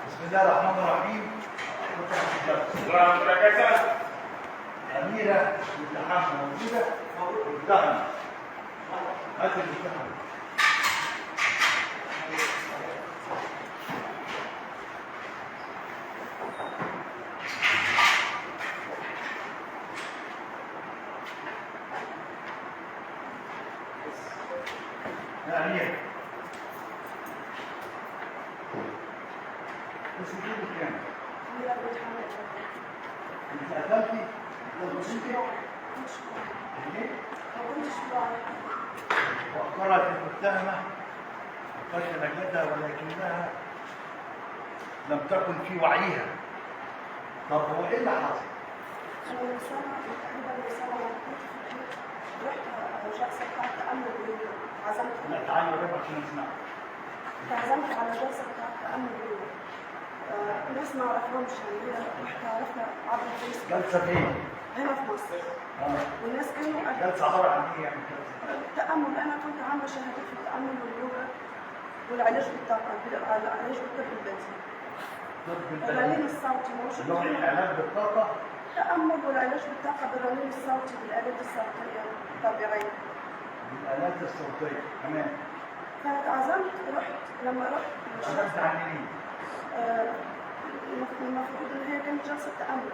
بسم الله الرحمن الرحيم. أميرة والتحام موجودة والدهن. هات الدهن. يا أميرة. بس نجيبك يعني. انت قتلتي؟ وصلتي؟ ليه؟ وأقرت المتهمة قتل جدها ولكنها لم تكن في وعيها. طب هو ايه اللي حصل؟ أنا من سنة تقريبا من سنة كنت في البيت رحت جلسة بتاعت تأمل بالليل عزمت لا تعالي قريب عشان اسمع. عزمت على جلسة بتاعت تأمل بالليل. ناس ما أعرفهمش يعني رحت عرفنا عبر الفيسبوك. جلسة فين؟ هنا في مصر. والناس كانوا جلسة عبارة عن ايه يعني؟ التأمل. أنا كنت عاملة شهادات في التأمل واليوجا والعلاج بالطاقة، العلاج بالطب البديل. الرنين الصوتي موجود. نوع العلاج بالطاقة؟ التأمل والعلاج بالطاقة بالرنين الصوتي بالآلات الصوتية الطبيعية. بالآلات الصوتية، تمام. كانت عزمت رحت لما رحت عزمت عن مين؟ المفروض ان هي كانت جلسه تامل.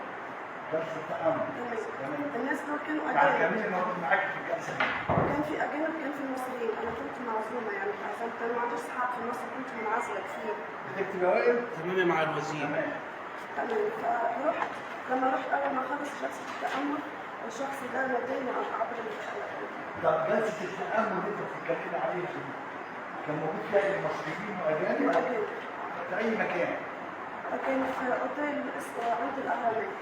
جلسة تأمل. تمام. الناس دول كانوا يعني اجانب. مين موجود معاك في الجلسة دي؟ كان في اجانب كان في مصريين. انا كنت معزومه يعني عزمت. انا ما عنديش اصحاب في مصر كنت منعزله كتير. بتكتب اوائل؟ تمام مع الوزير. تمام. تمام. فرحت لما رحت اول ما خلص جلسه التامل الشخص ده ناداني عبر طب جلسة التأمل اللي انت بتتكلم عليها دي كان موجود فيها المصريين واجانب؟ واجانب. في أي مكان؟ كان في اوتيل عند الاهرامات.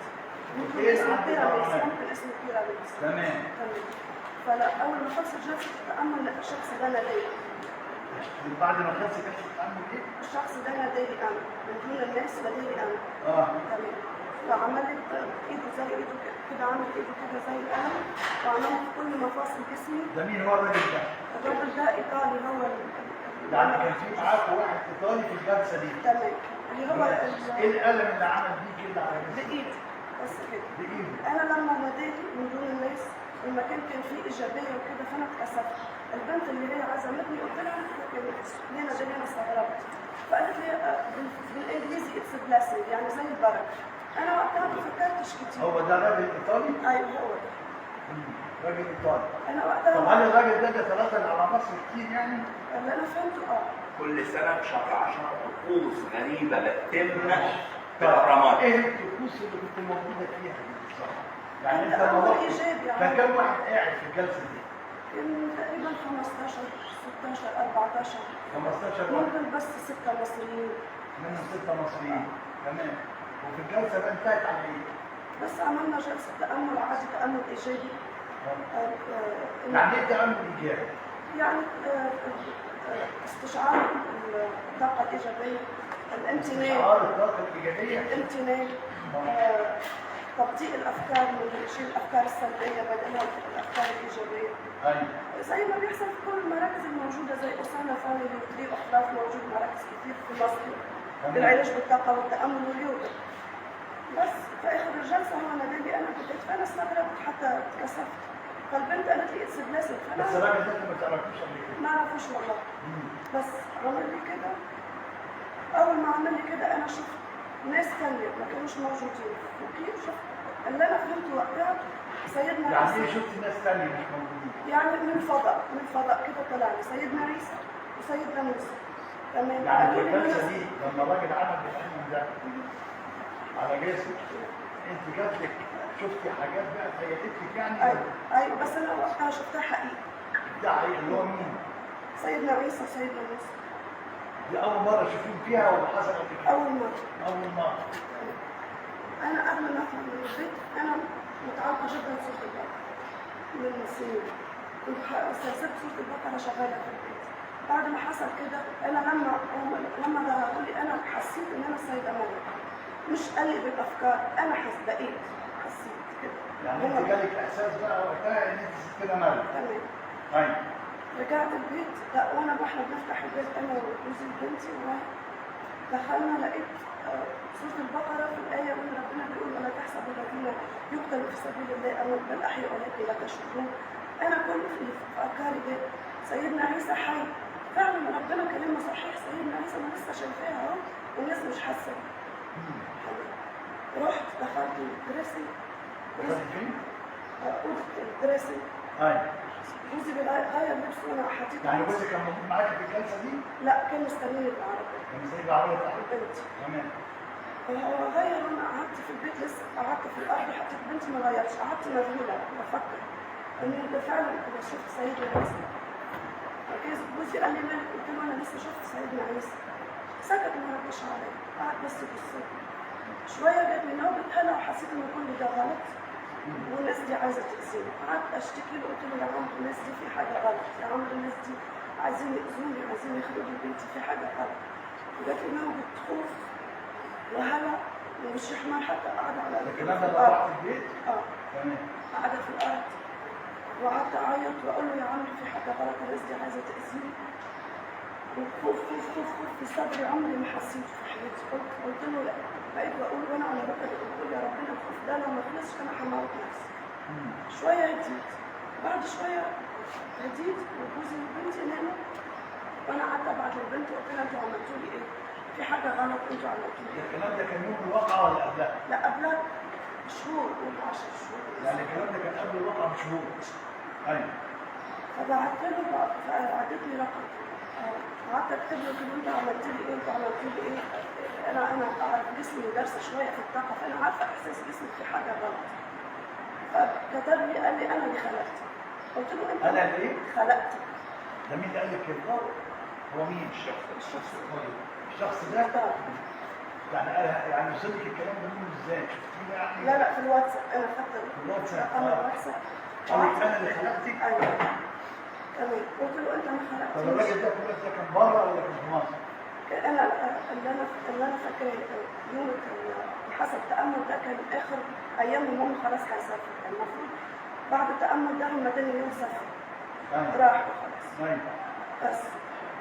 ممكن اوتيل اسمه عند بيراميدز. الأهرامات. ممكن اسمه بيراميدز. تمام. تمام. فلا اول ما خلصت جلسه التامل الشخص ده ناداني. بعد ما خلص جلسة التأمل ايه؟ الشخص ده نادالي انا من دون الناس نادالي انا. تمام. فعملت ايده زي ايده كده عمل ايده كده زي القلم وعملت في كل مفاصل جسمي. ده مين هو الراجل ده؟ الراجل ده ايطالي هو يعني كان في معاك واحد ايطالي في الجلسة دي. تمام. اللي هو ايه القلم اللي عمل بيه كده على جسمك؟ بايدي بس كده. بايده. انا لما ناديت من دون الناس المكان كان فيه ايجابيه وكده فانا اتكسفت. البنت اللي هي عزمتني قلت لها ليه ناديني؟ انا استغربت. فقالت لي بالانجليزي اتس بلاسنج يعني زي البركه. انا وقتها ما فكرتش كتير. هو ده راجل ايطالي؟ ايوه هو ده. راجل ايطالي. انا وقتها طب هل الراجل ده بيتنقل على مصر كتير يعني؟ اللي انا فهمته كل سنة في شهر 10 طقوس غريبة بتتم في الأهرامات. ايه الطقوس اللي كنت موجودة فيها دي بالظبط؟ يعني انت الأمر موجود إيجابي يعني. كان كم واحد قاعد في الجلسة دي؟ كان تقريبا 15 16 14 15 واحد. ممكن بس 6 مصريين. منهم 6 مصريين. تمام. وفي الجلسة بقى انتهت على ايه؟ بس عملنا جلسة تأمل عادي تأمل إيجابي. يعني ايه تأمل إيجابي؟ يعني استشعار الطاقة الإيجابية، الامتنان. استشعار الطاقة الإيجابية. الامتنان. تبطيء الأفكار من شيل الأفكار السلبية بدلها الأفكار الإيجابية. أيوه. زي ما بيحصل في كل المراكز الموجودة زي أسامة فاميلي وكليب أخلاق موجود مراكز كتير في مصر بالعلاج بالطاقة والتأمل واليوجا. بس في آخر الجلسة هو ناداني أنا بديت فأنا استغربت حتى اتكسفت. فالبنت قالت لي اتس بلاسنج. بس الراجل ده انت ما تعرفوش قبل كده؟ ما اعرفوش والله. بس عمل لي كده. أول ما عمل لي كده أنا شفت ناس تانية ما كانوش موجودين. وكيف شفت اللي أنا فهمته وقتها سيدنا يعني عيسى. ايه شفت ناس تانية مش موجودين؟ يعني من فضاء كده طلع لي سيدنا عيسى وسيدنا موسى. تمام. يعني في قالوا لي الجلسة الناس- دي لما الراجل عمل بالقلم ده على جسمك انت جاتلك شفتي حاجات بقى تهيأت لك يعني؟ ايوه بس انا وقتها شفتها حقيقي. ده حقيقي اللي هو مين؟ سيدنا عيسى وسيدنا موسى. دي أول مرة تشوفين فيها ولا حصلت قبل كده؟ اول مره. أول مرة. انا قبل ما اطلع من البيت انا متعلقه جدا بصوت البقره من سنين. كنت سلسله صوت البقره شغاله في البيت. بعد ما حصل كده انا لما ظهروا لي انا حسيت ان انا السيده مريم. مش قلب الافكار انا بقيت حسيت كده. يعني انت جالك احساس بقى وقتها ان انت ست كده مريم. تمام. ايوه. رجعت البيت، لا واحنا بنفتح البيت انا وجوزي وبنتي دخلنا لقيت سورة البقرة في الآية وإن ربنا بيقول ولا تحسب الذين يقتلوا في سبيل الله أموات بل أحياء ولكن لا تشعرون. أنا كل في أفكاري ده سيدنا عيسى حي، فعلا ربنا كلامه صحيح، سيدنا عيسى أنا لسه شايفاها أهو والناس مش حاسة. رحت دخلت الدريسنج أوضة الدريسنج. جوزي بيغير لبسه وانا حطيته. يعني جوزي كان موجود معاك في الجلسه دي؟ لا كان مستنيني بالعربيه. كان مستنيني بالعربيه بتاعتك؟ بنتي. تمام. هو غير وانا قعدت في البيت لسه قعدت في الارض حطيت بنتي ما غيرش، قعدت مذهوله بفكر ان ده فعلا انا شفت سيدنا عيسى. فجاز جوزي قال لي مالك؟ قلت له انا لسه شفت سيدنا عيسى. سكت ما ردش عليا، قعد بس يبص لي. شويه جات لي نوبه هلا وحسيت ان كل ده غلط. والناس دي عايزه تأذيني، قعدت اشتكي له قلت له يا عم الناس دي في حاجه غلط، يا عم الناس دي عايزين يأذوني، عايزين يخرجوا بنتي، في حاجه غلط. جات لي نوبه خوف وهلا ومش حمار حتى قاعده على الكلام ده بقى في البيت؟ تمام. قاعده في الارض وقعدت اعيط واقول له يا عم في حاجه غلط، الناس دي عايزه تأذيني. وخوف خوف خوف خوف في صدري عمري ما حسيت في حياتي. قلت له لا، بقيت بقول وانا على ركبي بقول يا ربنا الخوف ده لو ما خلصش انا هموت نفسي. شويه هديت، بعد شويه هديت وجوزي وبنتي ناموا وانا قعدت ابعت للبنت وقلت لها انتوا عملتوا لي ايه؟ في حاجه غلط انتوا عملتوا لي ايه؟ الكلام ده كان يوم الواقعه ولا قبلها؟ لا قبلها شهور، قول 10 شهور. يعني الكلام ده كان قبل الواقعه بشهور. ايوه. فبعت له فعدت لي رقم، قعدت اكتب له كده انت عملت لي ايه؟ انت عملت لي ايه؟ انا عارف جسمي دارسه شويه في الطاقه، فانا عارفه احساس جسمي في حاجه غلط. فكتب لي قال لي انا اللي خلقتك. قلت له انت انا اللي ايه؟ خلقتك. ده مين اللي قال لك كده؟ هو مين؟ الشخص ده؟ يعني صدق الكلام ده منه ازاي؟ شفتيه يعني؟ لا في الواتساب، انا خدت الواتساب. الواتساب. قال لك انا اللي خلقتك؟ ايوه تمام. قلت له انت ما خلقتنيش. طب الراجل ده كان بره ولا كان في مصر؟ انا اللي انا فاكراه يوم حسب التامل ده كان اخر ايام المهم خلاص هيسافر، كان المفروض بعد التامل ده هم تاني يوم سافر. راح وخلاص. بس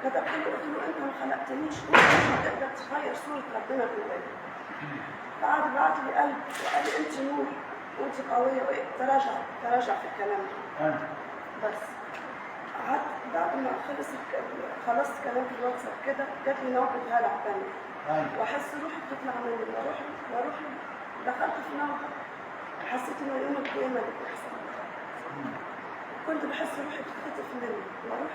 كتبت له قلت له انت ما خلقتنيش، انت مش هتقدر تغير صوره ربنا جوايا. فقعد بعت لي قلب وقال لي انت نور وانت قويه، تراجع في الكلام ده. بس قعدت بعد ما خلصت كلام في الواتساب كده جات لي نوبه هلع تاني. واحس روحي بتطلع مني واروح دخلت في نوبه حسيت ان يوم القيامه اللي بيحصل. كنت بحس روحي بتتخطف مني واروح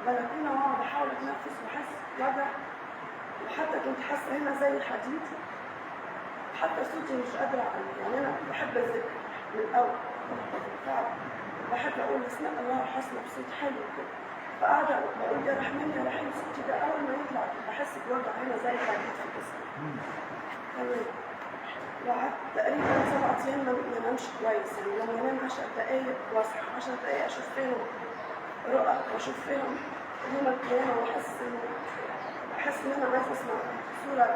البلكونه واقعد احاول اتنفس واحس وجع، وحتى كنت حاسه هنا زي الحديد، حتى صوتي مش قادره اعمل. يعني انا بحب الذكر من الاول، بحب اقول اسماء الله الحسنى بصوت حلو كده، فقاعده بقول يا رحمن يا رحيم. صوتي ده اول ما يطلع بحس بوجع هنا زي الحديد في جسمي. تمام. وقعدت تقريبا 7 ايام ما انامش كويس، يعني لما انام 10 دقايق واصحى 10 دقايق اشوف فيهم رؤى واشوف فيهم يوم القيامه، واحس ان انا عايزه اسمع صوره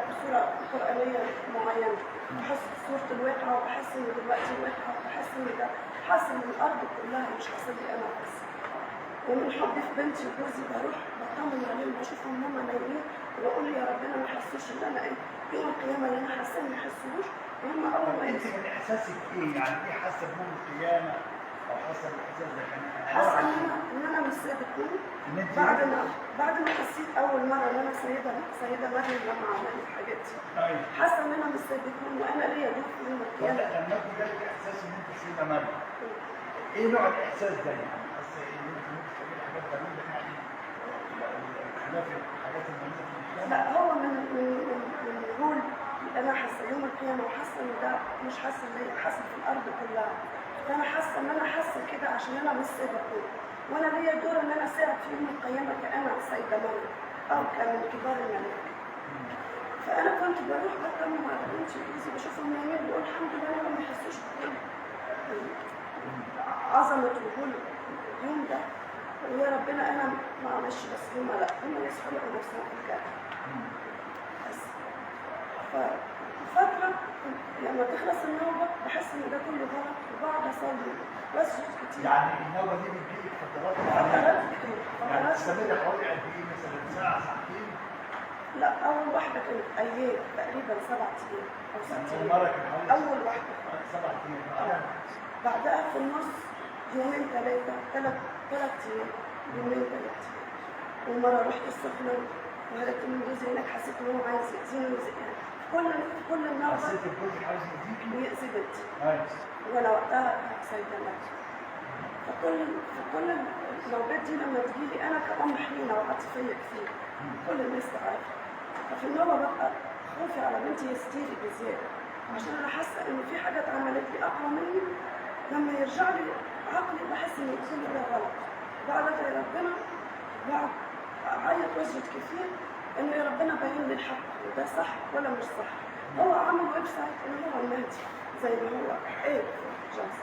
قرانيه معينه، بحس بصوره الواقعه وبحس ان دلوقتي الواقعه، وبحس ان ده حاسه ان الارض كلها مش حاسه لي انا بس. ومن حبي في بنتي وجوزي بروح بطمن عليهم بشوفهم هم نايمين وبقول يا ربنا ما يحسوش ان انا ايه يوم القيامه اللي انا حاسه ما يحسوش. وهم اول ما انت من احساسك ايه؟ يعني ايه حاسه بيوم القيامه او حاسه بالاحساس ده؟ كان حاسه ان انا مش سابت نوم. بعد ما حسيت اول مره ان انا سيده مريم لما عملت الحاجات دي. حاسه ان انا مش سابت نوم وانا ليا دور في يوم القيامه. لما انت جالك احساس ان انت سيده مريم، ايه نوع الاحساس ده؟ يعني حاسه ايه؟ ان انت ممكن تعملي حاجات غريبه يعني خلاف الحاجات الموجوده في الاسلام؟ لا هو من الهول انا حاسه يوم القيامه، وحاسه ان ده مش حاسه ان هي حاسه في الارض كلها. فانا حاسه ان انا حاسه كده عشان انا مش سايبه كل، وانا ليا دور ان انا اساعد في يوم القيامه كأنا سيده مريم او كان من كبار الملائكه. فانا كنت بروح بطمن على بنتي وجوزي بشوفهم نايمين بقول الحمد لله انا ما يحسوش عظمه وجود اليوم ده، ويا ربنا انا ما عملش بس هم لا هم ناس خلقوا نفسهم في الجنه. بس ففتره لما تخلص النوبه بحس ان ده كله غلط وبقعد اصلي بس زيوت كتير. يعني النوبه دي بتجيلك فترات فترات معينه؟ كتير. يعني فترات تستمر حوالي قد ايه مثلا ساعه ساعتين؟ لا، أول واحدة كانت أيام تقريبا 7 أيام أو 6 يعني اول أيام. مره كان حوالي أول واحدة. 7 ايام. بعدها في النص يومين 3 أيام، يومين 3 أيام. ومرة رحت السخنة وهربت من جوزي هناك، حسيت إن هو عايز يأذيني ويزقني. كل النوبة حسيت بجوزك عايز يأذيكي؟ ويأذي بنتي. ايوه. وأنا وقتها صيدلات. فكل النوبات دي لما تجيلي أنا كأم حنينة وعاطفية كتير، كل الناس تعرف. ففي النوبة ببقى خوفي على بنتي هستيري بزيادة، عشان أنا حاسة إن في حاجة اتعملت لي أقوى مني. لما يرجع لي عقلي بحس إن كل ده غلط. بقعد أدعي ربنا، بقعد أعيط وأسجد كتير إن يا ربنا بين لي الحق وده صح ولا مش صح. هو عمل ويب سايت إن هو المهدي زي ما هو إيه جاز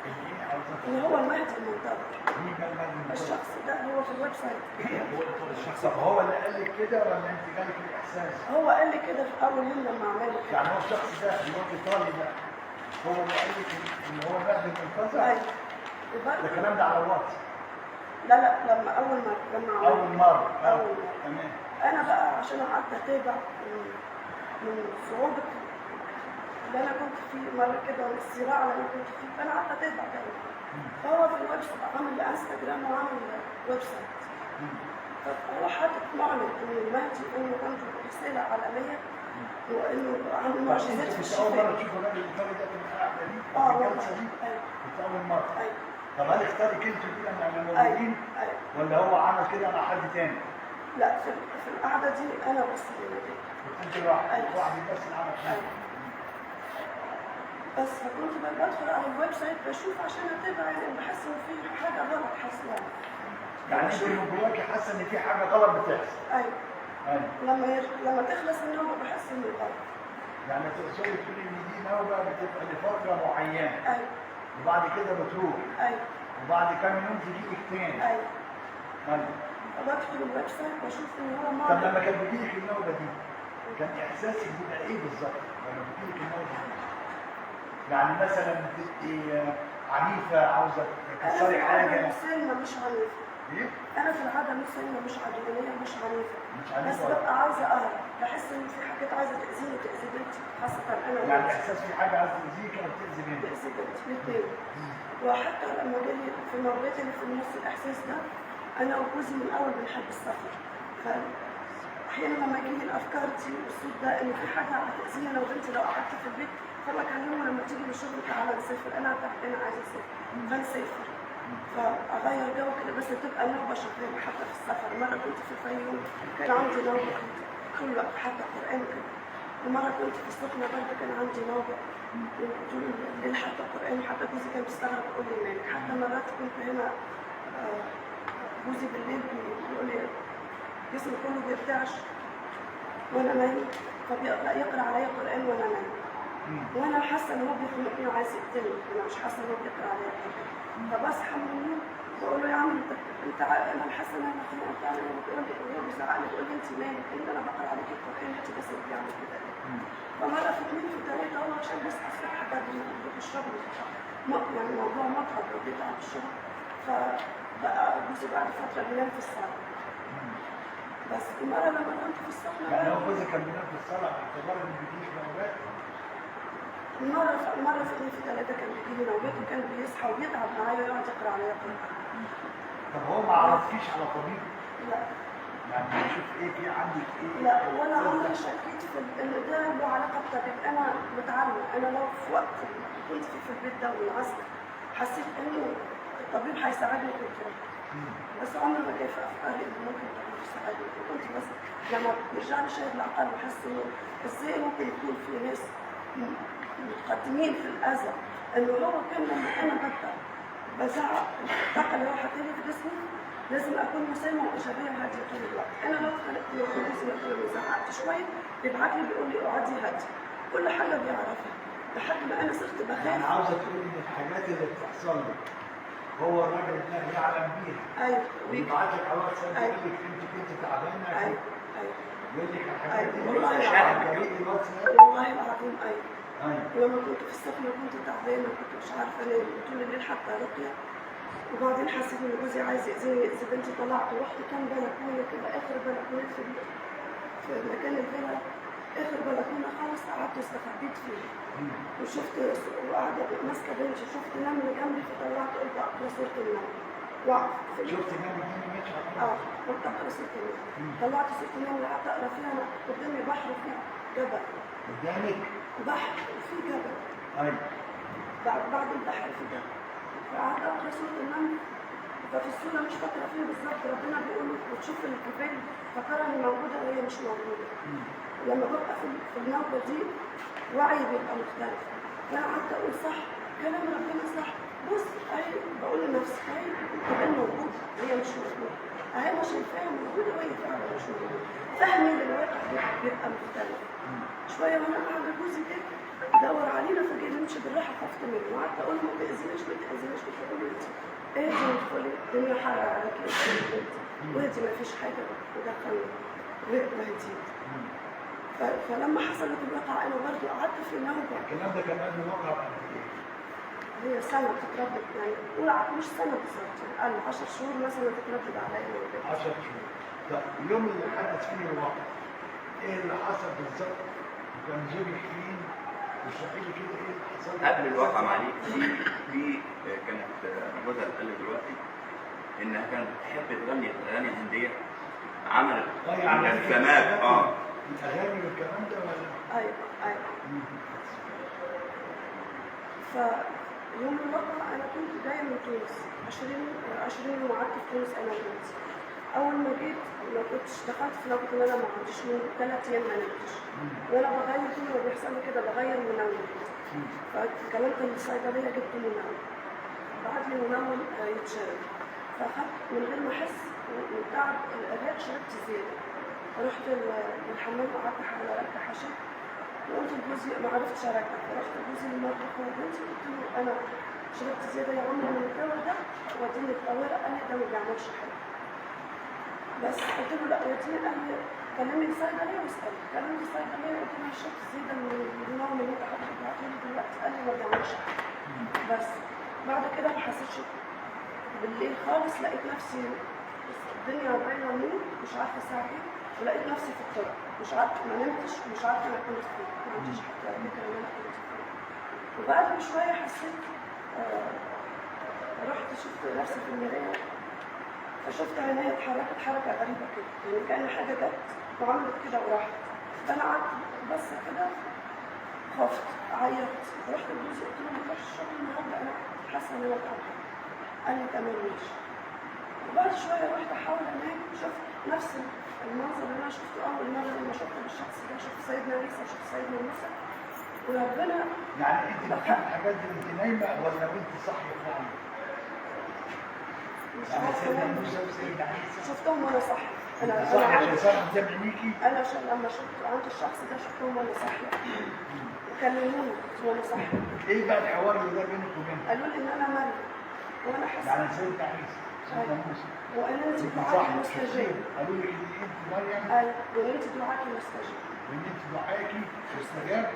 إن هو المهدي المنتظر. الشخص ده هو في الويب سايت. طب هو اللي قال لك كده ولا انت جالك الاحساس؟ هو قال لي كده في أول يوم لما عمله كده. يعني هو الشخص ده اللي هو الايطالي ده هو اللي قال لك ان هو المهدي المنتظر؟ أيوه. ده وبرضه الكلام ده على الواتس؟ لا لما أول مرة أول مرة. تمام. أنا بقى عشان قعدت أتابع من صعوبة اللي أنا كنت فيه مرة كده والصراع اللي أنا كنت فيه، فأنا قعدت أتابع دايما. فهو في الويب سايت عامل انستجرام وعامل ويب سايت. فهو حاطط معلن إن المهدي إنه عنده رسالة عالمية وإنه عنده معجزات في الشفاء. أول مرة الشفاء. تشوف الراجل الإيطالي ده في القعدة دي؟ والله. الجلسة دي؟ أيوه. كنت أول مرة. أيوه. طب هل اختارك أنت كده مع الموجودين؟ أيوه. ولا هو عمل كده مع حد تاني؟ لا، في القعدة دي أنا بس اللي ناديت. كنت أنت لوحدك؟ أيوه. واحد بس اللي عمل كده؟ أيوه. بس فكنت بدخل على الويب سايت بشوف عشان اتابع، يعني بحس ان في حاجه غلط حاصله. يعني انت من جواكي حاسه ان في حاجه غلط بتحصل؟ ايوه. ايوه. لما تخلص النوبه بحس انه غلط. يعني تقصدي تقولي ان دي نوبه بتبقى لفتره معينه. ايوه. وبعد كده بتروح. ايوه. وبعد كام يوم تجيلك تاني. ايوه. ايوه. بدخل الويب سايت بشوف ان هو طب لما كانت بتجيلك النوبه دي كان احساسك بيبقى ايه بالظبط لما بتجيلك النوبه دي؟ يعني مثلا بتبقي عنيفه عاوزه تكسري حاجه؟ انا مسالمه مش عنيفه. ايه؟ انا في العاده مسالمه مش عدوانيه مش عنيفه. مش عنيفه. بس ببقى عاوزه اهرب، بحس ان في حاجات عايزه تاذيني تاذي بنتي، خاصه انا يعني احساس في حاجه عايزه تاذيك او تاذي بنتك؟ تاذي بنتي الاثنين. وحتى لما جالي في الموجات اللي في النص الاحساس ده، انا وجوزي من الاول بنحب السفر. فاحيانا لما يجيلي الافكار دي والصوت ده ان في حاجه هتاذيني لو بنتي لو قعدت في البيت، فانا كلمه لما تيجي من الشغل تعالى نسافر، انا تعبانه عايزه اسافر، فنسافر. فاغير جو كده بس تبقى نوبه شغاله حتى في السفر. مره كنت في الفيوم كان عندي نوبه كل وقت حتى قران كده. ومره كنت في السخنه برضه كان عندي نوبه طول الليل حتى قران، حتى جوزي كان بيستغرب يقول لي مالك. حتى مرات كنت هنا جوزي بالليل بيقول لي جسمي كله بيرتعش وانا نايم، فبيقرا عليا قران وانا نايم. وانا حاسه ان هو بيخنقني وعايز يقتلني، انا مش حاسه ان هو بيقرا عليا قران. فبصحى من النوم بقول له يا عم انت انا حاسه ان انا مخنوقه فعلا. بتقول لي هو بيزعق لي بيقول لي انت مالك؟ ان انا بقرا عليك القران انت بس اللي بيعمل كده. فمره في اثنين في ثلاثه هو عشان بيصحى الصبح بدري بيروح الشغل، يعني الموضوع متعب وبيتعب الشغل. فبقى جوزي بعد فتره بينام في الصاله. بس المره لما كنت في السخنه يعني هو جوزك كان بينام في الصلاه باعتبار ان بيجيش نوبات؟ مرة في اثنين في ثلاثة كان بيجيلي نوبات وكان بيصحى وبيتعب معايا ويقعد يقرا عليا قرآن. طب هو ما عرفكيش على طبيب؟ لا. يعني بيشوف ايه في عندك ايه؟ لا، ولا عمري شكيت في ان ده له علاقة بطبيب. انا متعلمة، انا لو في وقت كنت في البيت ده والعصر حسيت انه الطبيب هيساعدني كنت رحت. بس عمري ما جه في افكاري انه ممكن الطبيب يساعدني. كنت بس لما بيرجع لي شيء بالعقل بحس انه ازاي ممكن يكون في ناس متقدمين في الأذى، إنه هو كان لما أنا ببدأ بزعق الطاقة اللي راحت لي في جسمي لازم أكون مسالمة وإيجابية وهادية طول الوقت. أنا لو خلقت لو جسمي لو زعقت شوية بيبعت لي بيقول لي اقعدي هادي، كل حاجة بيعرفها لحد ما أنا صرت بخاف. يعني عاوزة تقولي إن الحاجات اللي بتحصل لك هو الراجل ده يعلم بيها. أيوه. ويبعت لك على الواتساب يقول لك أنت كنت تعبانة. أيوه. أيوه. يقول لك الحاجات دي والله شاهد جريء الواتساب. والله العظيم أيوه. أيوه. ولما كنت في السفن كنت تعبانة وكنت مش عارفة أنام طول الليل حتى رقية وبعدين حسيت ان جوزي عايز يأذيني يأذي بنتي، طلعت ورحت كام بلكونه كده، اخر بلكونه في مكان الفيلا، اخر بلكونه خالص، قعدت استخبيت فيها وشفت وقاعده ماسكه بنتي، شفت نمل جنبي فطلعت قلت اقرا سوره النمل واقف شفت نمل ماشي على الأرض؟ اه قلت اقرا سوره النمل، طلعت سوره النمل قعدت اقرا فيها، انا قدامي بحر وفيه جبل، قدامك؟ بحر وفيه جبل، ايوه. بعد البحر في جبل، فقعدت اقرا سوره النمل. ففي السورة مش فاكرة فين بالظبط ربنا بيقول وتشوف الجبال فاكرة إن موجودة وهي مش موجودة. لما ببقى في النوبة دي وعي بيبقى مختلف، فأنا قعدت أقول صح كلام ربنا صح، بص أهي بقول لنفسي أهي الجبال موجودة هي مش موجودة، أهي أنا شايفاها موجودة وهي فعلا مش موجودة، فهمي للواقع بيبقى مختلف. شوية وأنا قاعدة جوزي كده دور علينا فجأة نمشي بالراحة، خفت منه وقعدت أقول ما تأذينيش ما تأذينيش، بتقول لي ايه دي تدخلي الدنيا حر عليك وهدي ما فيش حاجه ودخلنا وهديت. فلما حصلت الواقعه انا برضه قعدت في نوبه. الكلام ده كان قبل الواقعه بعد ايه؟ هي سنه بتتردد يعني قول مش سنه بالظبط، قال 10 شهور مثلا تتردد عليا 10 شهور. طب اليوم اللي حدث فيه الواقع ايه اللي حصل بالظبط؟ وكان زوجك فين؟ واشرحي لي كده ايه اللي حصل قبل الواقعه معلش دي كانت جوزها اللي قال لي دلوقتي انها كانت بتحب تغني اغاني هنديه، عملت مجسمات الاغاني والكلام ده ولا؟ ايوه. فيوم الواقعه انا كنت جايه من تونس 20 يوم قعدت في تونس انا وجوزي. اول ما جيت ما كنتش دخلت في نوبه ان انا ما عنديش نوم 3 ايام ما نمتش، وانا بغير كل ما بيحصل لي كده بغير منوم، فكلمت الصيدليه جبت منوم، بعت لي منوم يتشرب، فاخدت من غير ما احس من تعب الارهاق شربت زياده، رحت الحمام وقعدت ارجع حشيت وقلت لجوزي ما عرفتش ارجع، فرحت لجوزي المطبخ وبنتي قلت له انا شربت زياده يا عمري من الدواء ده وديني الطوارئ، قال لي ده ما بيعملش حاجه. بس قلت له لا وديني، قال لي كلمني الصيدليه واسالي، كلمت الصيدليه وقلت له شربت زياده من النوم اللي انت حضرتك بعته لي دلوقتي، قال لي ما بيعملش حاجه. بس بعد كده ما حسيتش بالليل خالص، لقيت نفسي الدنيا باينه نور مش عارفه الساعه ايه، ولقيت نفسي في الطرق مش عارفه ما نمتش ومش عارفه انا كنت فين، ما عنديش حتى فكره ان انا كنت فين. وبعد بشويه حسيت رحت شفت نفسي في المرايه، فشفت عينيا اتحركت حركه غريبه كده، يعني كأن حاجه جت وعملت كده وراحت، فانا قعدت بس كده خفت عيطت، رحت لجوزي قلت له ما تروحش الشغل النهارده انا حاسه ان انا تعبانه، قال لي تمام ماشي. وبعد شويه رحت احاول انام، شفت نفس المنظر اللي انا شفته اول مره لما شفت بالشخص ده، شفت سيدنا عيسى وشفت سيدنا موسى وربنا. يعني انت بتشوف الحاجات دي وانت نايمه ولا وانت صاحيه فعلا؟ مش يعني عارفه سيدنا انام، موسى وسيدنا عيسى شفتهم وانا صاحيه. صاحيه عشان صاحيه قدام عينيكي؟ انا عشان لما شفت عند الشخص ده شفتهم وانا صاحيه وكلموني وانا صاحيه. ايه بقى الحوار اللي ده بينك وبينهم؟ قالوا لي ان انا مريم وانا حاسه يعني سيدنا عيسى سيدنا موسى وان انت انت دعاكي صاحيه مستجاب. قالوا لك ان انت مريم ايوه وان انت دعاكي مستجاب. وان انت دعاكي مستجاب.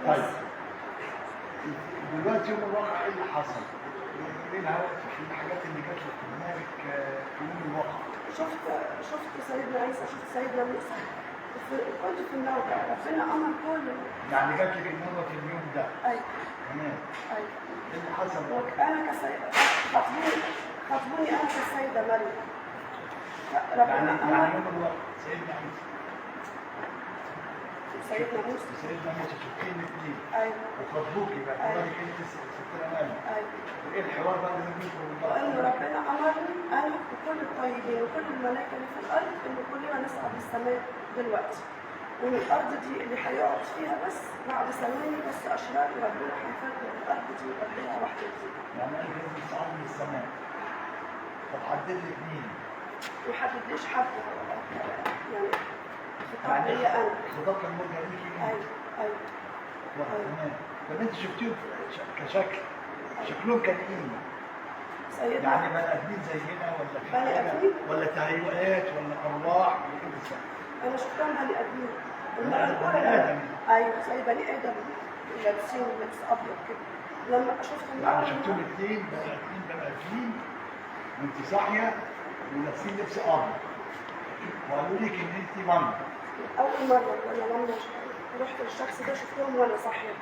بس طيب دلوقتي يوم الواقع ايه اللي حصل؟ ايه الحاجات اللي جات لك في دماغك في يوم الواقع؟ شفت سيدنا عيسى، شفت سيدنا موسى، كنت في النوبة، ربنا امر كل يعني جات لك النوبه في اليوم ده؟ ايوه تمام. ايوه. ايه اللي حصل؟ انا كسيدة خطبوني انا كسيدة مريم. يعني ربنا امر يوم الواقع سيدنا عيسى سيدنا موسى سيدنا موسى شفتين الاثنين ايوه وخطبوكي بقى كذلك انت ستنا مريم. ايوه. ايه الحوار بقى اللي بينكم وبين بعض؟ وان ربنا امرني انا وكل الطيبين وكل الملائكه اللي في الارض ان كلنا نصعد للسماء دلوقتي، وان الارض دي اللي هيقعد فيها بس بعد ثواني بس اشرار ربنا هيفجر الارض دي ويقضيها واحده جديده. يعني انت لازم تصعد للسماء. طب حدد لك مين؟ ما حددليش حد يعني خطاب ليا انا. خطاب كان موجه ليكي انت. ايوه ايوه. تمام. طب انت شفتيهم كشكل شكلهم كان ايه؟ سيدنا يعني بني ادمين زينا ولا في بني حاجه آدمين؟ ولا تهيؤات ولا ارواح ولا كده ازاي؟ انا شفتهم بني ادمين. بني آدم. ايوه زي بني ادم لابسين لبس ابيض كده. لما شفت يعني شفتهم اثنين بني ادمين وانت صاحيه ولابسين لبس ابيض وقالوا لك ان انت مامي. اول مره ولا مره رحت للشخص ده شفتهم وانا صاحيه.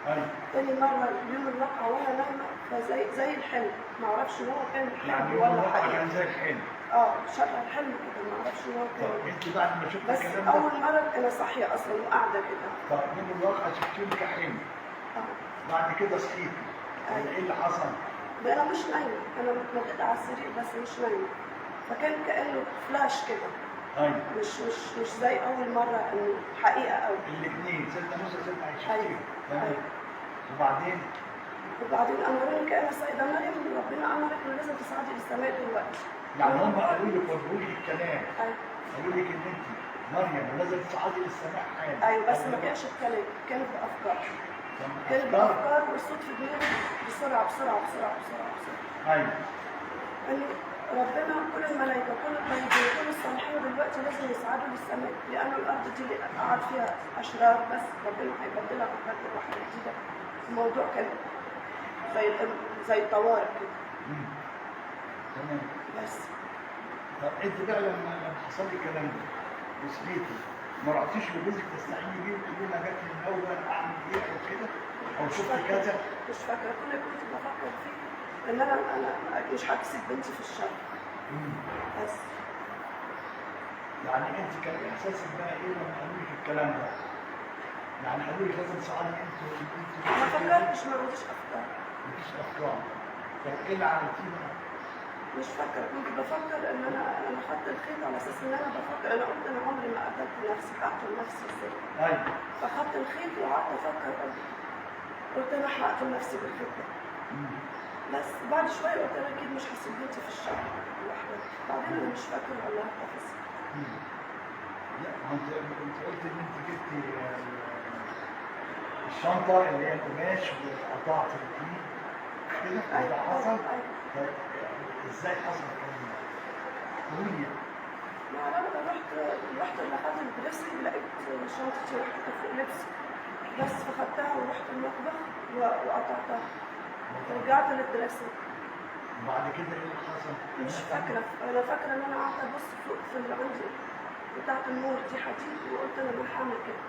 ايوه. تاني مره يوم الواقعه وانا نايمه فزي الحلم، ما اعرفش ان هو كان يعني حلم يوم ولا الواقعة حقيقه. كان زي الحلم. شبه الحلم كده، ما اعرفش ان هو طب كان. انت بعد ما شفت بس الكلام ده اول مره انا صاحيه اصلا وقاعده كده. طب يوم الواقعة شفتيه كحلم بعد كده صحيتي ايه اللي حصل؟ ده انا مش نايمه، انا متمدده على السرير بس مش نايمه، فكان كانه فلاش كده. ايوه. مش زي اول مره انه حقيقه قوي. الاثنين ستة نص ستة عايشين. ايوه. تمام. وبعدين امروني كأنا سيدة مريم، ربنا امرك انه لازم تصعدي للسماء دلوقتي. يعني هم قالوا لك وجهوا لك الكلام. ايوه. قالوا لك ان انت مريم ولازم تصعدي للسماء حالا. ايوه بس ما كانش بكلام، كان بافكار. كان بافكار والصوت في دماغي بسرعه بسرعه بسرعه بسرعه بسرعه. ايوه. ان ربنا كل الملائكه كل الطيبين كل الصالحين دلوقتي لازم يصعدوا للسماء، لان الارض دي اللي قعد فيها اشرار بس ربنا هيبدلها بحاجه واحده جديده. الموضوع كان زي الطوارئ كده. تمام. بس طب انت بقى لما حصل لك الكلام ده وصحيتي ما رحتيش لجوزك تستعيني بيه وتقولي انا جات لي الاول اعمل ايه او كده او شفت كذا؟ مش فاكره، كل اللي كنت بفكر فيه ان انا مش هكسب بنتي في الشر. بس يعني انت كان احساسك بقى ايه لما قالوا لك الكلام ده؟ يعني قالوا لك لازم تصعدي انت ما فكرتش، ما عنديش افكار. مفيش افكار. طب ايه اللي عملتيه بقى؟ مش فاكره، كنت بفكر ان انا خدت الخيط على اساس ان انا بفكر، انا قلت انا عمري ما قتلت نفسي، هقتل نفسي ازاي؟ ايوه. فخدت الخيط وقعدت افكر قلت انا هقتل نفسي بالخيط ده. بس بعد شويه قلت انا اكيد مش هسيب بنتي في الشارع لوحدها. بعدين انا مش فاكره والله التفاصيل. لا ما انت قلت ان انت جبتي الشنطه اللي هي القماش وقطعت الايد كده. ده حصل؟ ازاي حصل الكلام ده؟ قولي. ما انا رحت لحد الدريسنج لقيت شنطتي محطوطه فوق لبسي بس، فخدتها ورحت المطبخ وقطعتها ورجعت للدريسنج. وبعد كده ايه اللي حصل؟ مش فاكره، انا فاكره ان انا قعدت ابص فوق في اللي عندي بتاعت النور دي حديد وقلت انا مش هعمل كده.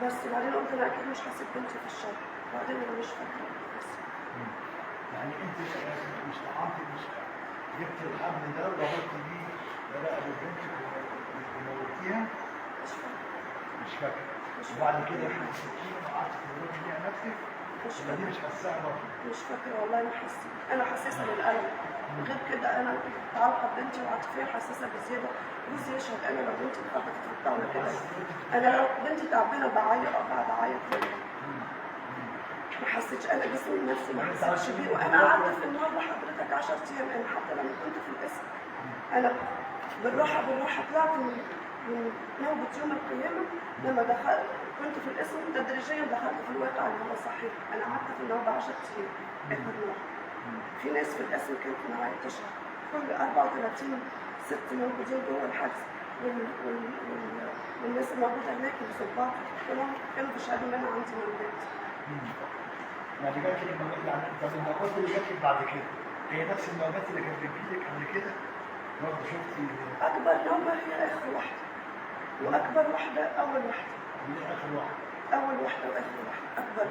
بس بعدين قلت انا اكيد مش هسيب بنتي في الشارع. بعدين انا مش فاكره بس. يعني انت مش طعنتي مش جبت الحبل ده وربطتي بيه رقبه بنتك وموتيها؟ مش فاكره. مش وبعد كده حسيتيه وقعدت تضربي بيها نفسك؟ ولا دي مش حاساها برضه؟ مش فاكره والله، ما حسيت. انا حاسسها بالالم. غير كده انا متعلقه ببنتي وعاطفيه حساسه بزياده. جوزي يشهد انا لو بنتي اتخبطت في الطاوله كده، انا لو بنتي تعبانه بعيط قاعده اعيط كده. ما حسيتش، انا جسمي نفسي ما حسيتش بيه. وانا قعدت في النار حضرتك 10 ايام. انا حتى لما كنت في القسم انا بالراحه طلعت من نوبه يوم القيامه. لما دخلت كنت في القسم تدريجيا دخلت في الواقع اللي هو صحيح. انا قعدت في النوبه 10 ايام اخر نار. في ناس في القسم كانت معايا تشهد، كل 34 ست موجودين جوه الحجز والناس الموجوده هناك والظباط كلهم كانوا بيشهدوا ان انا عندي مولود. يعني جات لك يعني طب النوبات اللي جات لك بعد كده هي نفس النوبات اللي كانت بتجيلك قبل كده؟ برضه شفتي اكبر نوبه هي اخر واحده واكبر واحده اول واحده. دي اخر واحده. اول واحده واخر واحده اكبر.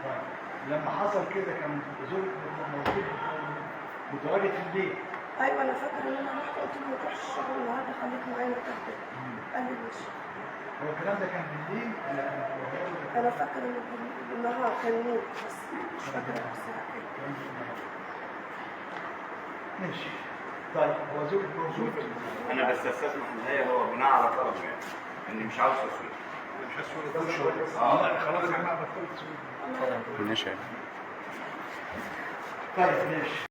طيب لما حصل كده كان زوجك موجود متواجد في البيت؟ ايوه انا فاكره ان انا رحت قلت له ما تروحش الشغل النهارده خليك معايا تحت. قال لي ماشي. هو الكلام ده كان بالليل ولا كان في النهار؟ انا فاكره ان بالنهار كان نور بس مش فاكره الساعه كام. ماشي. طيب هو زوجك موجود؟ انا بس استسمح ان هي هو بناء على طلب يعني اني مش عاوز تصوير. مش هسوي خلاص يا جماعه بطلت تصوير. ماشي. طيب ماشي.